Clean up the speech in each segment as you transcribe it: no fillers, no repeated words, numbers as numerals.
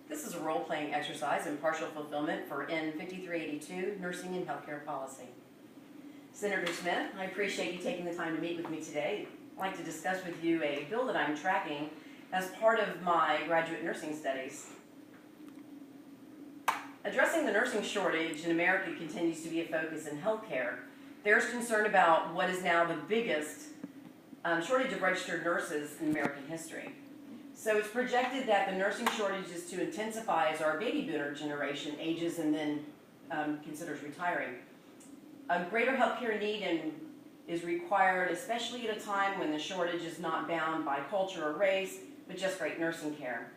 This is a role-playing exercise in partial fulfillment for N5382 Nursing and Healthcare Policy. Senator Smith, I appreciate you taking the time to meet with me today. I'd like to discuss with you a bill that I'm tracking as part of my graduate nursing studies. Addressing the nursing shortage in America continues to be a focus in healthcare. There's concern about what is now the biggest shortage of registered nurses in American history. So it's projected that the nursing shortage is to intensify as our baby boomer generation ages and then considers retiring. A greater healthcare need is required, especially at a time when the shortage is not bound by culture or race, but just great nursing care.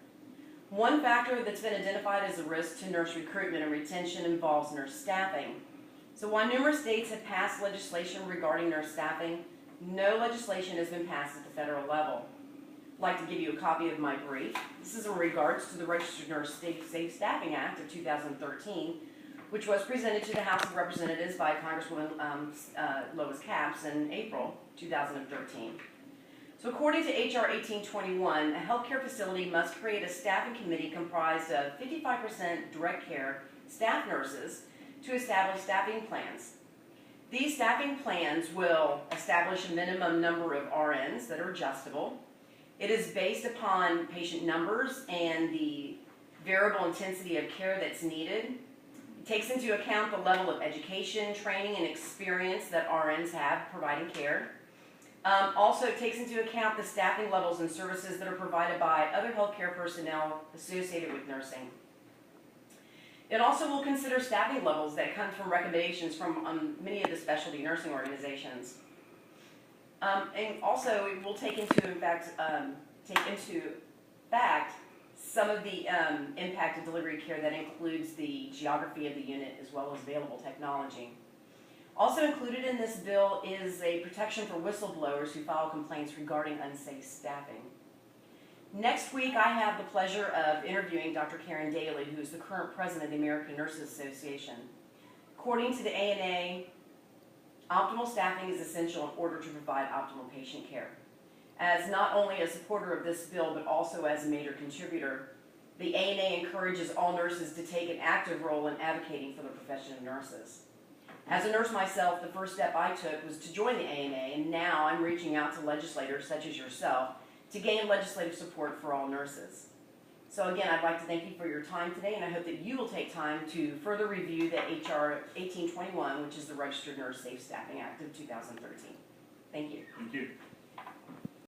One factor that's been identified as a risk to nurse recruitment and retention involves nurse staffing. So while numerous states have passed legislation regarding nurse staffing, no legislation has been passed at the federal level. I'd like to give you a copy of my brief. This is in regards to the Registered Nurse Safe Staffing Act of 2013, which was presented to the House of Representatives by Congresswoman Lois Capps in April 2013. So according to H.R. 1821, a healthcare facility must create a staffing committee comprised of 55% direct care staff nurses to establish staffing plans. These staffing plans will establish a minimum number of RNs that are adjustable. It is based upon patient numbers and the variable intensity of care that's needed. It takes into account the level of education, training, and experience that RNs have providing care. Also, it takes into account the staffing levels and services that are provided by other healthcare personnel associated with nursing. It also will consider staffing levels that come from recommendations from many of the specialty nursing organizations. And also, it will take into fact some of the impact of delivery care that includes the geography of the unit as well as available technology. Also included in this bill is a protection for whistleblowers who file complaints regarding unsafe staffing. Next week, I have the pleasure of interviewing Dr. Karen Daly, who is the current president of the American Nurses Association. According to the ANA, optimal staffing is essential in order to provide optimal patient care. As not only a supporter of this bill, but also as a major contributor, the ANA encourages all nurses to take an active role in advocating for the profession of nurses. As a nurse myself, the first step I took was to join the ANA, and now I'm reaching out to legislators such as yourself to gain legislative support for all nurses. So again, I'd like to thank you for your time today, and I hope that you will take time to further review the H.R. 1821, which is the Registered Nurse Safe Staffing Act of 2013. Thank you. Thank you.